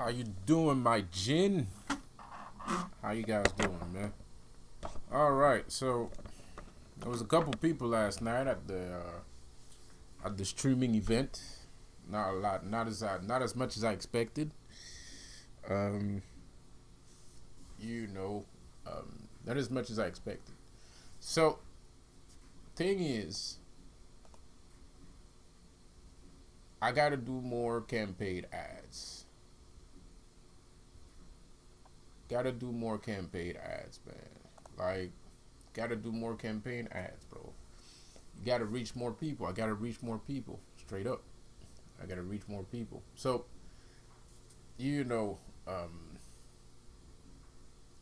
How you doing, my gin? How you guys doing, man? All right, so there was a couple people last night at the streaming event. Not a lot, not as much as I expected. Um, you know, not as much as I expected. So, thing is, I gotta do more campaign ads. Gotta do more campaign ads, man. Like, gotta do more campaign ads, bro. You gotta reach more people. I gotta reach more people. Straight up. I gotta reach more people. So, you know, um,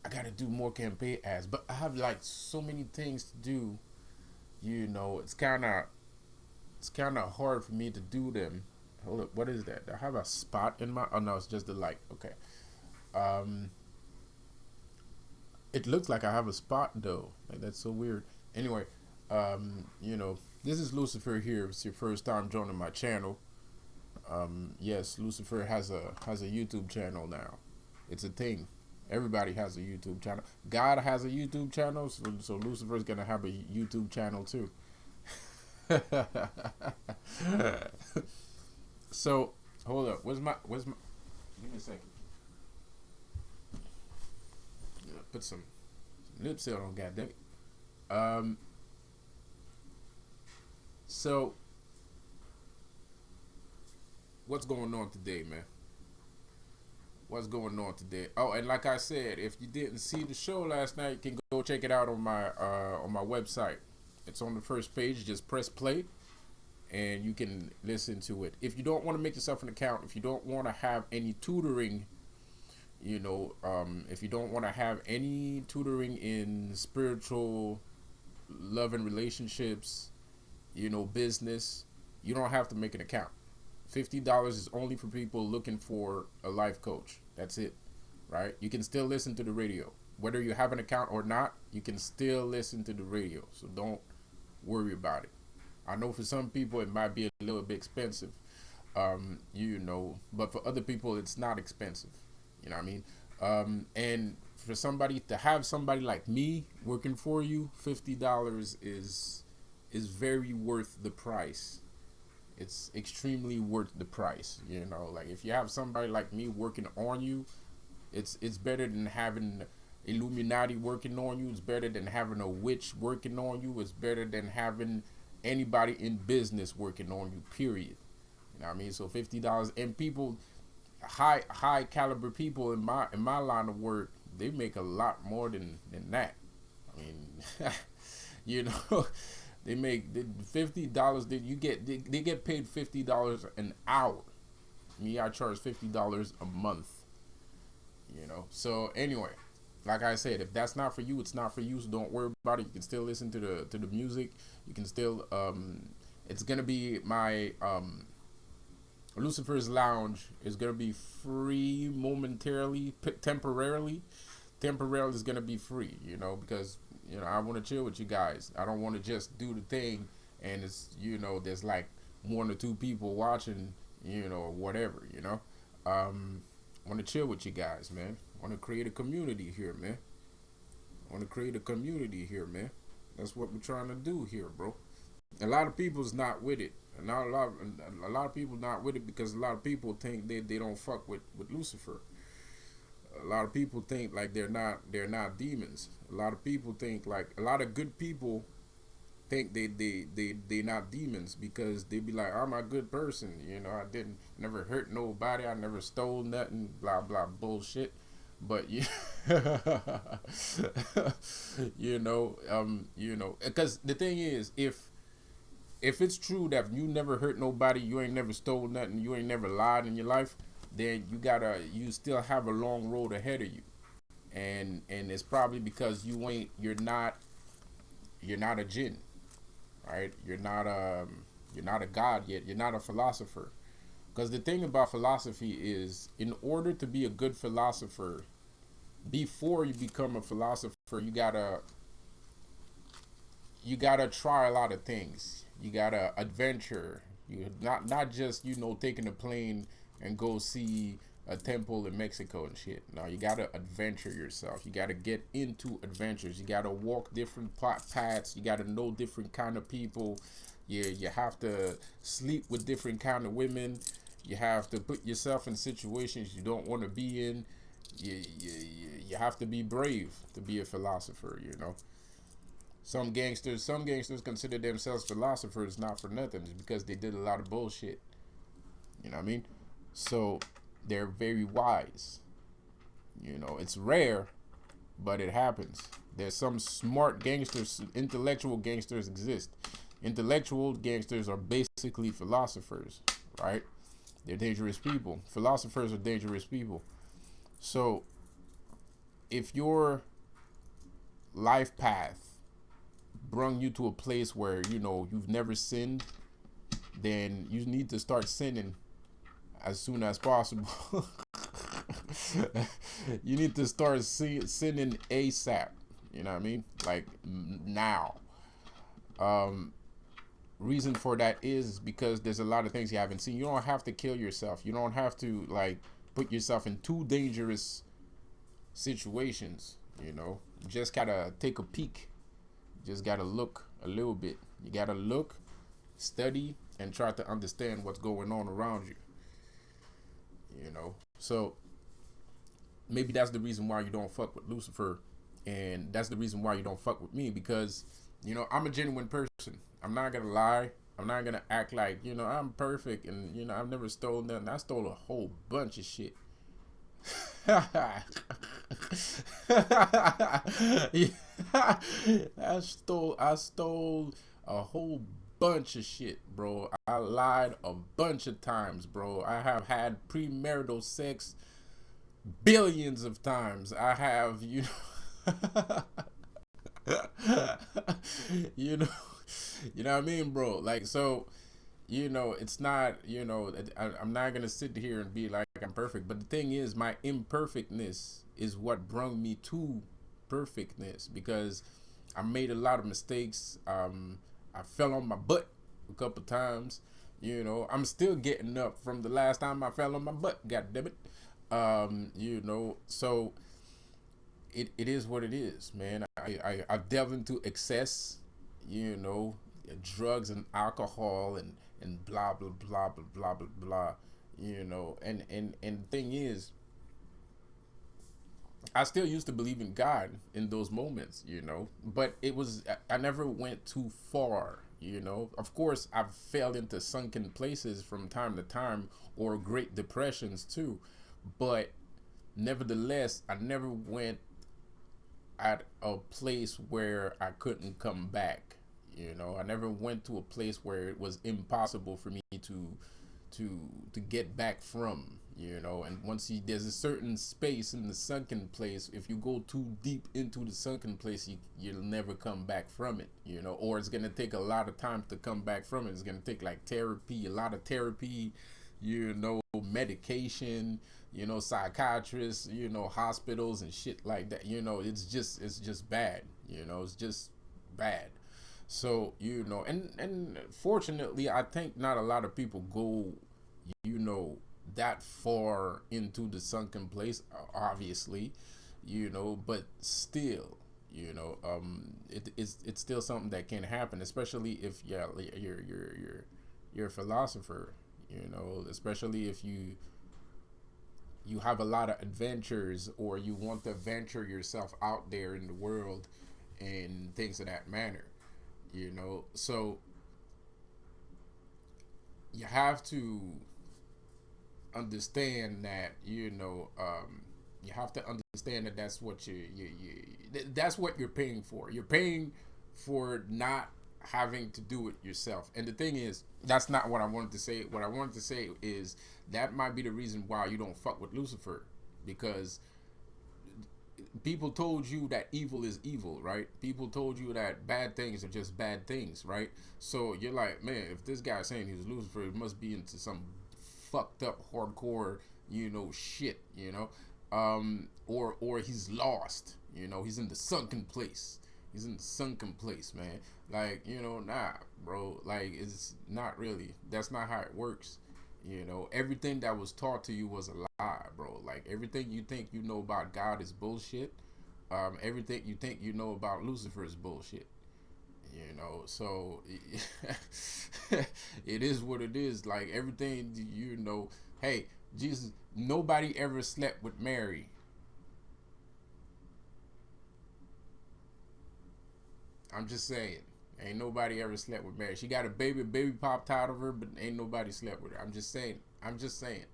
I gotta do more campaign ads. But I have like so many things to do. It's kinda hard for me to do them. Hold up, what is that? I have a spot in my. Oh no, it's just the light. Okay. Um, it looks like I have a spot though. Like that's so weird. Anyway, this is Lucifer here. If it's your first time joining my channel. Yes, Lucifer has a YouTube channel now. It's a thing. Everybody has a YouTube channel. God has a YouTube channel, so Lucifer's gonna have a YouTube channel too. So hold up. Where's my? Give me a second. Put some lip seal on. Goddamn it. Um. So what's going on today, man? What's going on today? Oh, and like I said, if you didn't see the show last night, you can go check it out on my website. It's on the first page. Just press play, and you can listen to it. If you don't want to make yourself an account, if you don't want to have any tutoring, if you don't want to have any tutoring in spiritual, love and relationships, business, you don't have to make an account. $50 is only for people looking for a life coach. That's it, right? You can still listen to the radio. Whether you have an account or not, you can still listen to the radio. So don't worry about it. I know for some people it might be a little bit expensive, but for other people it's not expensive. You know what I mean? And for somebody to have somebody like me working for you, $50 is very worth the price. It's extremely worth the price. Like if you have somebody like me working on you, it's better than having Illuminati working on you. It's better than having a witch working on you. It's better than having anybody in business working on you, period. You know what I mean? So $50, and people, high caliber people in my line of work, they make a lot more than that. I mean, you know, they make $50 that you get. They get paid $50 an hour. Me, I charge $50 a month. So anyway, like I said, if that's not for you, it's not for you. So don't worry about it. You can still listen to the music. You can still it's gonna be my Lucifer's Lounge is gonna be free momentarily, temporarily. Temporarily is gonna be free, because I want to chill with you guys. I don't want to just do the thing and it's there's like one or two people watching, or whatever. I want to chill with you guys, man. I want to create a community here, man. That's what we're trying to do here, bro. A lot of people's not with it. And not a lot of people not with it because a lot of people think they don't fuck with Lucifer. A lot of people think like they're not demons. A lot of people think like a lot of good people think they not demons because they be like, I'm a good person, I didn't never hurt nobody, I never stole nothing, blah blah bullshit. But because the thing is, if it's true that you never hurt nobody, you ain't never stole nothing, you ain't never lied in your life, then you still have a long road ahead of you, and it's probably because you're not a jinn, right? You're not a god yet. You're not a philosopher. Because the thing about philosophy is, in order to be a good philosopher, before you become a philosopher, you gotta try a lot of things. You gotta adventure. You not just taking a plane and go see a temple in Mexico and shit. No, you gotta adventure yourself. You gotta get into adventures. You gotta walk different paths. You gotta know different kind of people. You have to sleep with different kind of women. You have to put yourself in situations you don't want to be in. You have to be brave to be a philosopher. You know, some gangsters consider themselves philosophers not for nothing. It's because they did a lot of bullshit. You know what I mean? So they're very wise. You know, it's rare, but it happens. There's some smart gangsters, intellectual gangsters exist. Intellectual gangsters are basically philosophers, right? They're dangerous people. Philosophers are dangerous people. So if your life path brung you to a place where, you know, you've never sinned, then you need to start sinning as soon as possible. You need to start sinning ASAP. You know what I mean? Like now. Reason for that is because there's a lot of things you haven't seen. You don't have to kill yourself. You don't have to like put yourself in too dangerous situations. You know, you just gotta take a peek. You just gotta look a little bit. You gotta look, study, and try to understand what's going on around you. You know, so maybe that's the reason why you don't fuck with Lucifer, and that's the reason why you don't fuck with me, because you know I'm a genuine person. I'm not gonna lie. I'm not gonna act like, you know, I'm perfect and, you know, I've never stolen nothing. I stole a whole bunch of shit. I stole a whole bunch of shit, bro. I lied a bunch of times, bro. I have had premarital sex billions of times. I have, you know, you know, you know what I mean, bro? Like, so, you know, it's not, you know, I'm not gonna sit here and be like I'm perfect. But the thing is, my imperfectness is what brung me to perfectness, because I made a lot of mistakes. I fell on my butt a couple times. You know, I'm still getting up from the last time I fell on my butt. God damn it. You know, so it is what it is, man. I've delved into excess, you know, drugs and alcohol and blah blah blah blah blah blah blah, you know, and the thing is, I still used to believe in God in those moments, you know, but it was, I never went too far, you know. Of course, I've fell into sunken places from time to time, or great depressions too, but nevertheless, I never went at a place where I couldn't come back. You know, I never went to a place where it was impossible for me to get back from. You know, and once there's a certain space in the sunken place. If you go too deep into the sunken place, you'll never come back from it. You know, or it's gonna take a lot of time to come back from it. It's gonna take like therapy, a lot of therapy. You know, medication, you know, psychiatrists, you know, hospitals and shit like that. You know, it's just bad. You know, it's just bad. So, you know, and fortunately, I think not a lot of people go, you know, that far into the sunken place. Obviously, you know, but still, you know, it's still something that can happen, especially if you're a philosopher. You know, especially if you have a lot of adventures, or you want to venture yourself out there in the world and things of that manner, you know. So you have to understand that, you know, you have to understand that that's what that's what you're paying for. You're paying for not having to do it yourself. And the thing is, that's not what I wanted to say. What I wanted to say is that might be the reason why you don't fuck with Lucifer, because people told you that evil is evil, right? People told you that bad things are just bad things, right? So you're like, man, if this guy's saying he's Lucifer, it must be into some fucked up hardcore, you know, shit, you know, or he's lost, you know, he's in the sunken place. He's in the sunken place, man. Like, you know, nah, bro. Like, it's not really. That's not how it works. You know, everything that was taught to you was a lie, bro. Like everything you think you know about God is bullshit. Everything you think you know about Lucifer is bullshit. You know, so it is what it is. Like everything you know. Hey, Jesus, nobody ever slept with Mary. I'm just saying. Ain't nobody ever slept with Mary. She got a baby popped out of her, but ain't nobody slept with her. I'm just saying. I'm just saying.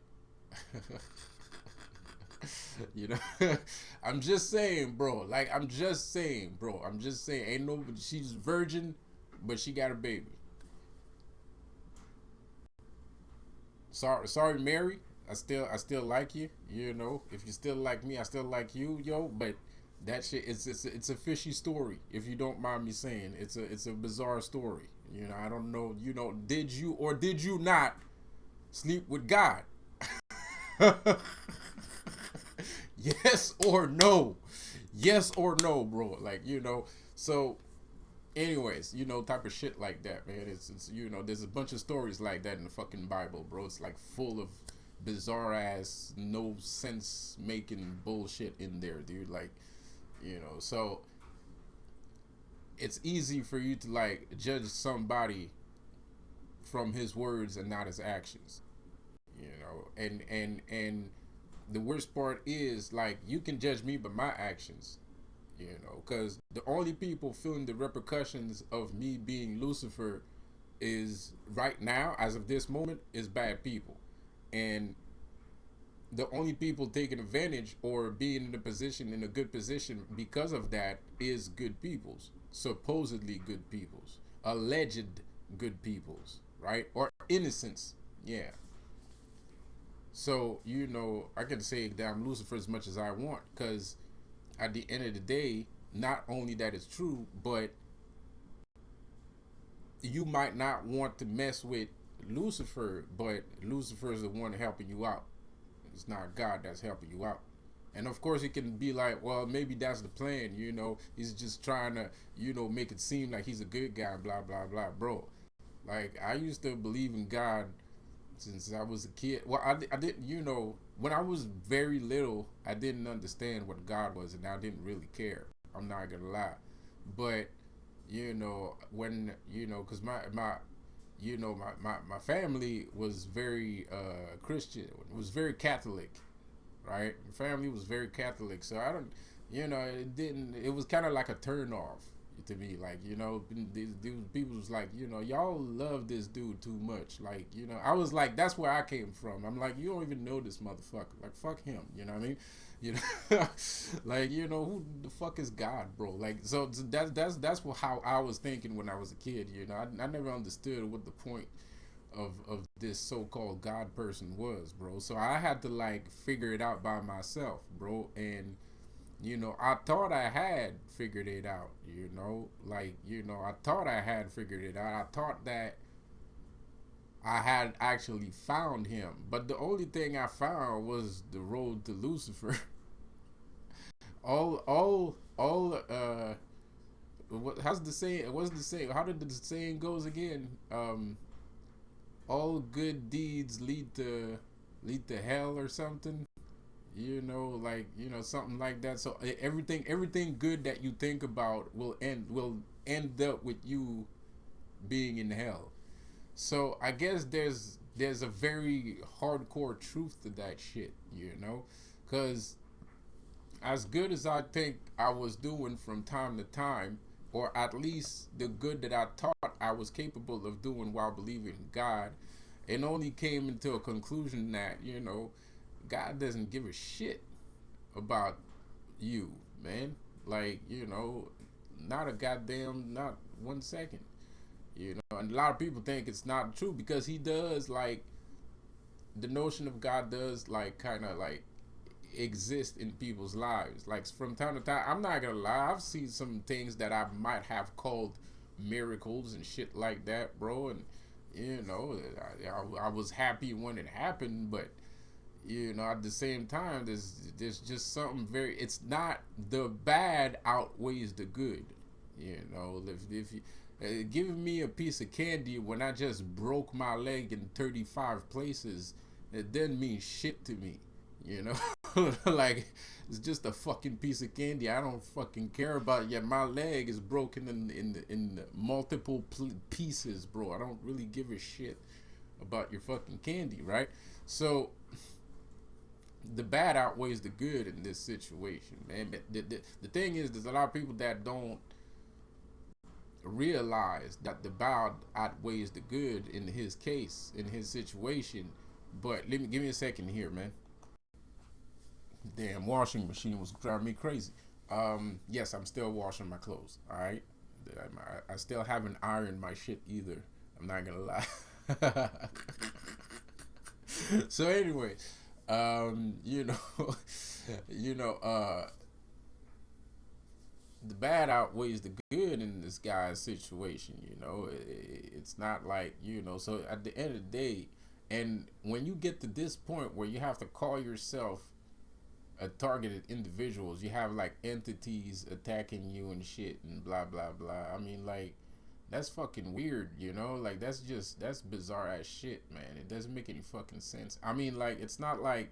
You know, I'm just saying, bro. Like I'm just saying, bro. I'm just saying. Ain't no. She's virgin, but she got a baby. Sorry, Mary. I still like you. You know, if you still like me, I still like you, yo. But that shit, it's a fishy story. If you don't mind me saying, it's a bizarre story. You know, I don't know. You know, did you or did you not sleep with God? Yes or no? Yes or no, bro? Like you know. So anyways, you know, type of shit like that, man. It's you know, there's a bunch of stories like that in the fucking Bible, bro. It's like full of bizarre ass, no sense making bullshit in there, dude. Like, you know, so it's easy for you to like judge somebody from his words and not his actions, you know. And the worst part is like you can judge me by my actions, you know, because the only people feeling the repercussions of me being Lucifer is right now, as of this moment, is bad people, and the only people taking advantage or being in a position, in a good position because of that, is good peoples, supposedly good peoples, alleged good peoples, right, or innocents, yeah. So you know, I can say that I'm Lucifer as much as I want, because at the end of the day, not only that it's true, but you might not want to mess with Lucifer, but Lucifer is the one helping you out. It's not God that's helping you out. And of course, it can be like, well, maybe that's the plan. You know, he's just trying to, you know, make it seem like he's a good guy. Blah blah blah, bro. Like I used to believe in God since I was a kid. Well, I didn't, you know, when I was very little, I didn't understand what God was, and I didn't really care. I'm not gonna lie, but you know, when you know, cause my you know, my family was very Christian, was very Catholic, right? My family was very Catholic, so I don't, you know, it didn't. It was kind of like a turn off to me, like you know, these people was like, you know, y'all love this dude too much, like you know. I was like, that's where I came from. I'm like, you don't even know this motherfucker, like fuck him, you know what I mean? You know, like you know, who the fuck is God, bro? Like, so that's how I was thinking when I was a kid. You know, I never understood what the point of this so-called God person was, bro. So I had to like figure it out by myself, bro. And you know, I thought I had figured it out. You know, like you know, I thought I had figured it out. I thought that I had actually found him, but the only thing I found was the road to Lucifer. All how's the saying, what's the saying, how did the saying goes again? All good deeds lead to hell or something, you know, like you know, something like that. So everything good that you think about will end up with you being in hell. So I guess there's a very hardcore truth to that shit, you know, because as good as I think I was doing from time to time, or at least the good that I thought I was capable of doing while believing in God, it only came into a conclusion that, you know, God doesn't give a shit about you, man. Like, you know, not a goddamn, not 1 second. You know, and a lot of people think it's not true because he does, like, the notion of God does, like, kind of like exist in people's lives. Like from time to time, I'm not gonna lie, I've seen some things that I might have called miracles and shit like that, bro. And you know, I was happy when it happened, but you know, at the same time, there's just something very. It's not the bad outweighs the good. You know, if you, Giving me a piece of candy when I just broke my leg in 35 places, it didn't mean shit to me. You know, like it's just a fucking piece of candy. I don't fucking care about. Yeah, my leg is broken in multiple pieces, bro. I don't really give a shit about your fucking candy, right? So the bad outweighs the good in this situation, man. But the thing is, there's a lot of people that don't realize that the bad outweighs the good in his case, in his situation. But give me a second here, man. Damn washing machine was driving me crazy. Yes, I'm still washing my clothes. All right, I still haven't ironed my shit either. I'm not gonna lie. So anyway, you know, you know, the bad outweighs the good in this guy's situation. You know, it's not like, you know. So at the end of the day, and when you get to this point where you have to call yourself a targeted individuals, you have like entities attacking you and shit and blah blah blah. I mean, like, that's fucking weird, you know? Like, that's bizarre ass shit, man. It doesn't make any fucking sense. I mean, like, it's not like,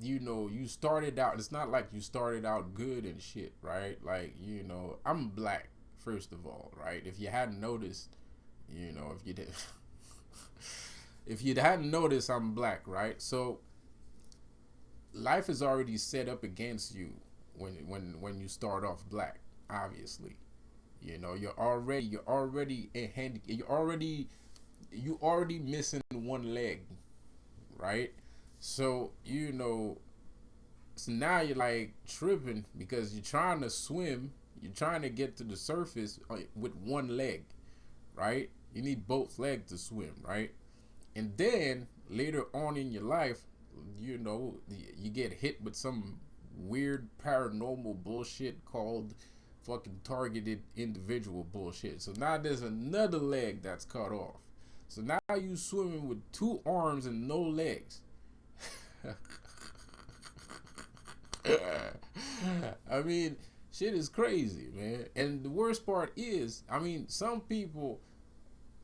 you know, you started out, it's not like you started out good and shit, right? Like, you know, I'm black, first of all, right? If you hadn't noticed, you know, if you did, if you hadn't noticed, I'm black, right? So life is already set up against you when you start off black, obviously. You know, you're already a handy, you already missing one leg, right? So, you know, so now you're like tripping because you're trying to swim, you're trying to get to the surface with one leg, right? You need both legs to swim, right? And then later on in your life, you know, you get hit with some weird paranormal bullshit called fucking targeted individual bullshit. So now there's another leg that's cut off. So now you swimming with two arms and no legs. I mean, shit is crazy, man. And the worst part is, I mean, some people,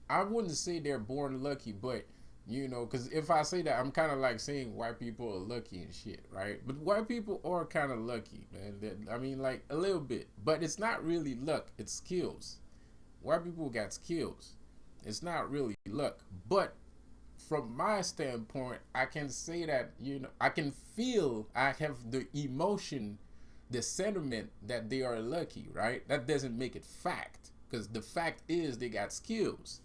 I wouldn't say they're born lucky, but you know, because if I say that, I'm kind of like saying white people are lucky and shit, right? But white people are kind of lucky, man. I mean, like a little bit, but it's not really luck. It's skills. White people got skills. It's not really luck. But from my standpoint, I can say that, you know, I can feel, I have the emotion, the sentiment that they are lucky, right? That doesn't make it fact, because the fact is they got skills.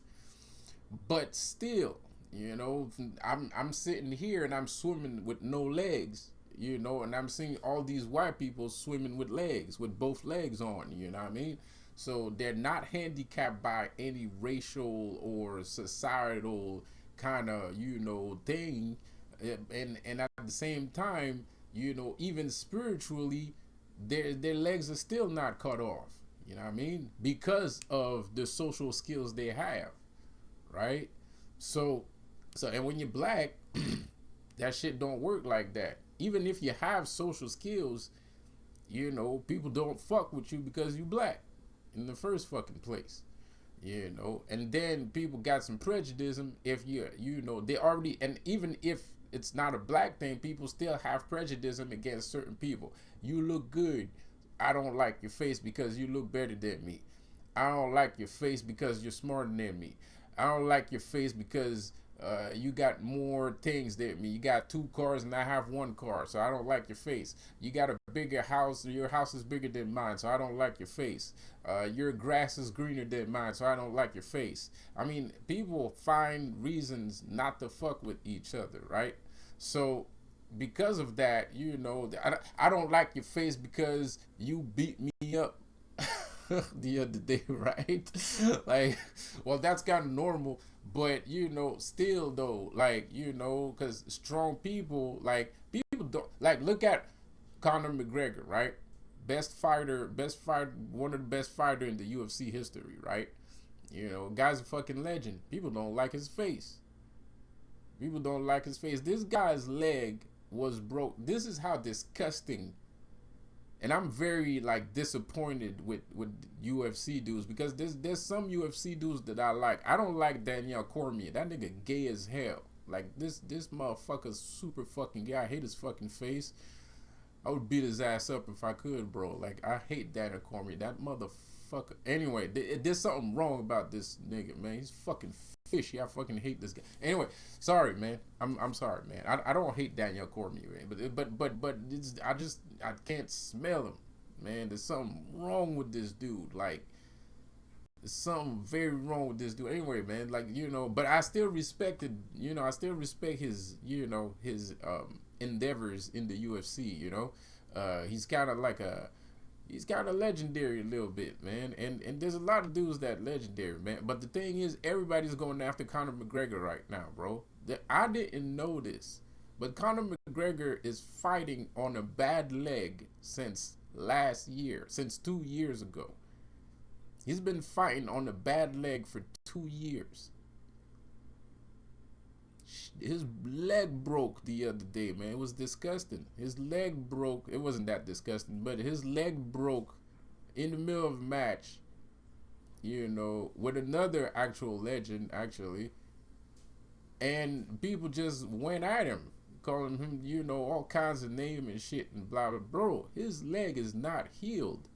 But still, you know, I'm sitting here and I'm swimming with no legs, you know, and I'm seeing all these white people swimming with legs, with both legs on, you know what I mean? So they're not handicapped by any racial or societal kind of, you know, thing. And at the same time, you know, even spiritually, their legs are still not cut off, you know what I mean? Because of the social skills they have, right? So and when you're black, that shit don't work like that. Even if you have social skills, you know, people don't fuck with you because you black in the first fucking place. You know, and then people got some prejudice if you know, they already, and even if it's not a black thing, people still have prejudice against certain people. You look good, I don't like your face because you look better than me. I don't like your face because you're smarter than me. I don't like your face because you got more things than me. You got two cars and I have one car, so I don't like your face. You got a bigger house, your house is bigger than mine, so I don't like your face. Your grass is greener than mine, so I don't like your face. I mean, people find reasons not to fuck with each other, right? So because of that, you know, I don't like your face because you beat me up the other day, right? Like, well, that's kind of normal, but you know, still though, like, you know, because strong people, like, people don't, like, look at Conor McGregor, right? Best fighter, one of the best fighter in the UFC history, right? You know, guy's a fucking legend. People don't like his face. People don't like his face. This guy's leg was broke. This is how disgusting And I'm very like disappointed with UFC dudes because there's some UFC dudes that I like. I don't like Daniel Cormier. That nigga gay as hell. Like this motherfucker's super fucking gay. I hate his fucking face. I would beat his ass up if I could, bro. Like I hate Daniel Cormier. That motherfucker. Anyway, there's something wrong about this nigga, man. He's fucking fishy. I fucking hate this guy. Anyway, sorry, man. I'm sorry, man. I don't hate Daniel Cormier, man. But I can't smell him, man. There's something wrong with this dude. Like there's something very wrong with this dude. Anyway, man. Like but I still respected. I still respect his his endeavors in the UFC. He's kind of like he's kind of legendary a little bit, man. And there's a lot of dudes that legendary, man. But the thing is, everybody's going after Conor McGregor right now, bro. I didn't know this, but Conor McGregor is fighting on a bad leg since last year, since 2 years ago. He's been fighting on a bad leg for 2 years. His leg broke the other day, man. It was disgusting. His leg broke. It wasn't that disgusting, but his leg broke in the middle of a match, with another actual legend, actually. And people just went at him, calling him, all kinds of names and shit and blah, blah, bro. His leg is not healed.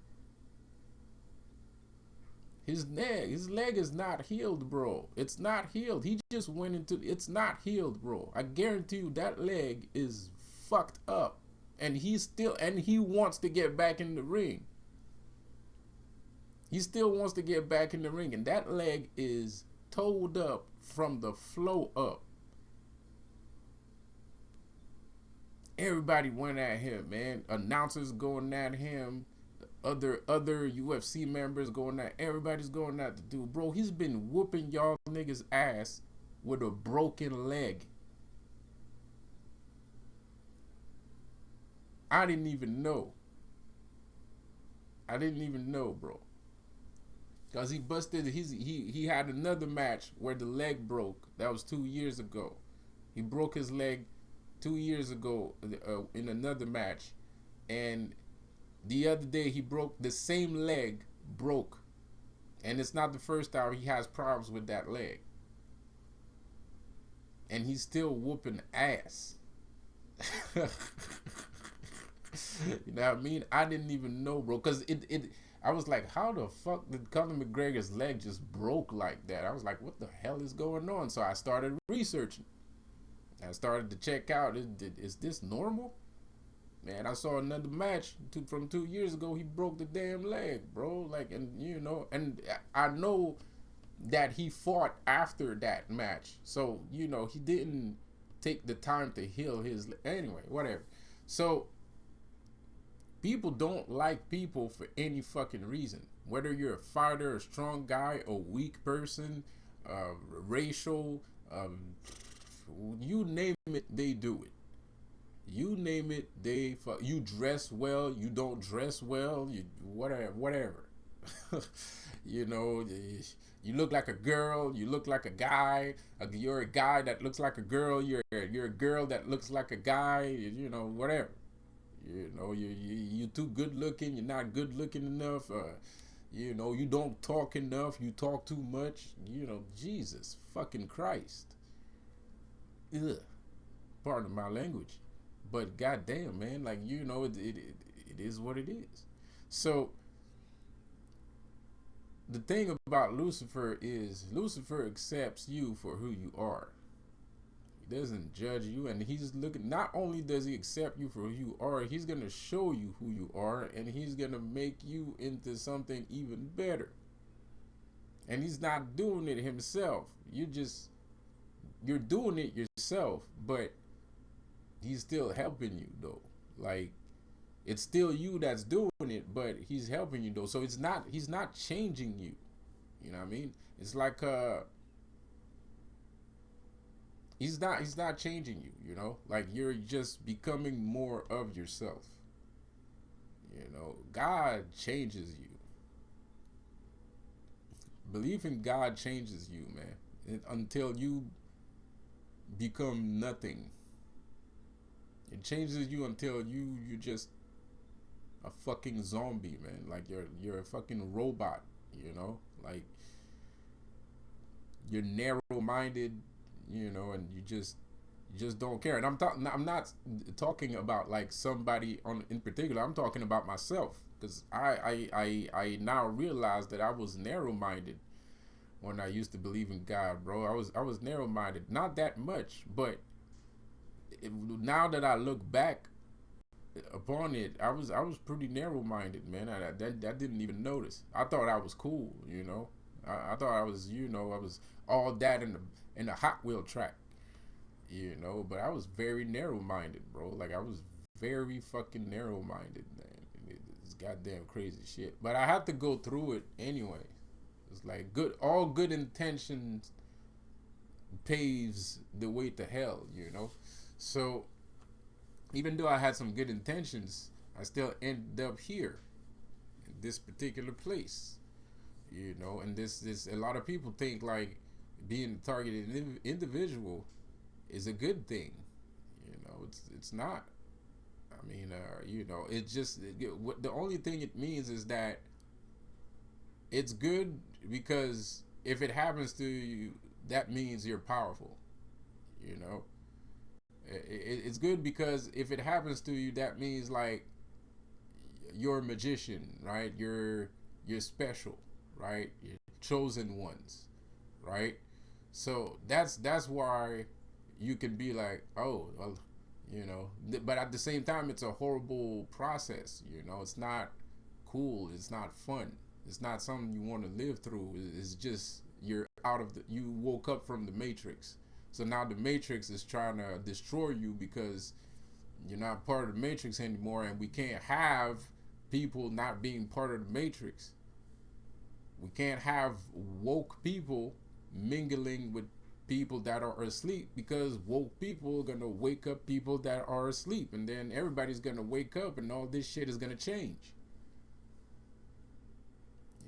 His leg is not healed, bro. It's not healed. He just went into, it's not healed, bro. I guarantee you that leg is fucked up. And he wants to get back in the ring. He still wants to get back in the ring. And that leg is toed up from the flow up. Everybody went at him, man. Announcers going at him. Other UFC members going at, everybody's going at the dude, bro. He's been whooping y'all niggas ass with a broken leg. I didn't even know, bro. Cause he busted. He had another match where the leg broke. That was 2 years ago. He broke his leg 2 years ago in another match, and the other day he broke the same leg, and it's not the first time he has problems with that leg, and he's still whooping ass. You know what I mean? I didn't even know, bro, because I was like, how the fuck did Conor McGregor's leg just broke like that? I was like, what the hell is going on? So I started researching. I started to check out, is this normal? Man, I saw another match from 2 years ago. He broke the damn leg, bro. Like, and and I know that he fought after that match. So, he didn't take the time to heal his leg. Anyway, whatever. So, people don't like people for any fucking reason. Whether you're a fighter, a strong guy, a weak person, racial, you name it, they do it. You name it, you dress well, you don't dress well, you whatever. You look like a girl, you look like a guy. You're a guy that looks like a girl. You're a girl that looks like a guy. Whatever. You too good looking. You're not good looking enough. You don't talk enough. You talk too much. Jesus fucking Christ. Ugh. Pardon my language. But goddamn, man, like it is what it is. So the thing about Lucifer is Lucifer accepts you for who you are. He doesn't judge you, and he's looking. Not only does he accept you for who you are, he's gonna show you who you are, and he's gonna make you into something even better. And he's not doing it himself. You're doing it yourself, but he's still helping you though. Like, it's still you that's doing it, but he's helping you though. So he's not changing you. You know what I mean? It's like he's not changing you, Like, you're just becoming more of yourself. God changes you. Belief in God changes you, man. Until you become nothing. It changes you until you just a fucking zombie, man. Like you're a fucking robot, you know? Like you're narrow minded, you know, and you just don't care. And I'm not talking about like somebody on in particular. I'm talking about myself, because I now realize that I was narrow minded when I used to believe in God, bro. I was narrow minded, not that much, but now that I look back upon it, I was pretty narrow minded, man. I didn't even notice. I thought I was cool, you know. I thought I was, you know, I was all that in the Hot Wheel track, you know. But I was very narrow minded, bro. Like I was very fucking narrow minded, man. It's goddamn crazy shit. But I had to go through it anyway. It's like all good intentions paves the way to hell, you know. So even though I had some good intentions, I still ended up here in this particular place, you know. And this a lot of people think like being a targeted individual is a good thing, you know. It's not. I mean, you know, the only thing it means is that it's good because if it happens to you, that means you're powerful, you know. It's good because if it happens to you, that means like you're a magician, right? You're special, right? You're chosen ones, right? So that's why you can be like, oh, well, you know. But at the same time, it's a horrible process, you know. It's not cool. It's not fun. It's not something you want to live through. It's just you woke up from the Matrix. So now the Matrix is trying to destroy you because you're not part of the Matrix anymore, and we can't have people not being part of the Matrix. We can't have woke people mingling with people that are asleep, because woke people are gonna wake up people that are asleep, and then everybody's gonna wake up and all this shit is gonna change,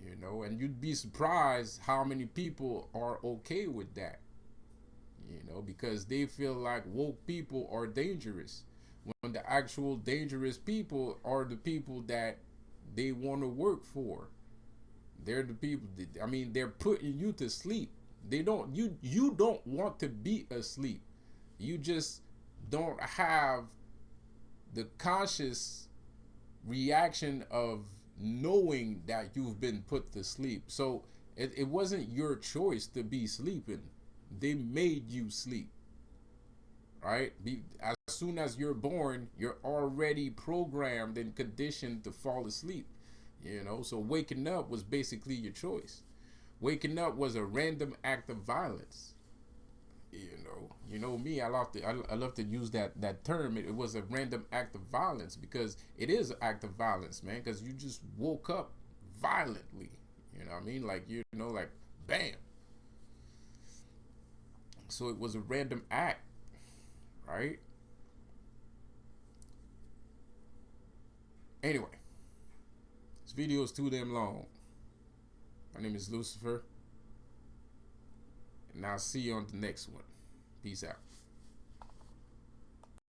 you know. And you'd be surprised how many people are okay with that, you know, because they feel like woke people are dangerous, when the actual dangerous people are the people that they want to work for. They're the people that, I mean, they're putting you to sleep. They don't you don't want to be asleep. You just don't have the conscious reaction of knowing that you've been put to sleep. So it wasn't your choice to be sleeping. They made you sleep, right? As soon as you're born, you're already programmed and conditioned to fall asleep, you know. So waking up was basically your choice. Waking up was a random act of violence, you know. You know me, I love to use that term. It was a random act of violence because it is an act of violence, man, because you just woke up violently, you know what I mean? Like, you know, like bam. So it was a random act, right? Anyway, this video is too damn long. My name is Lucifer, and I'll see you on the next one. Peace out.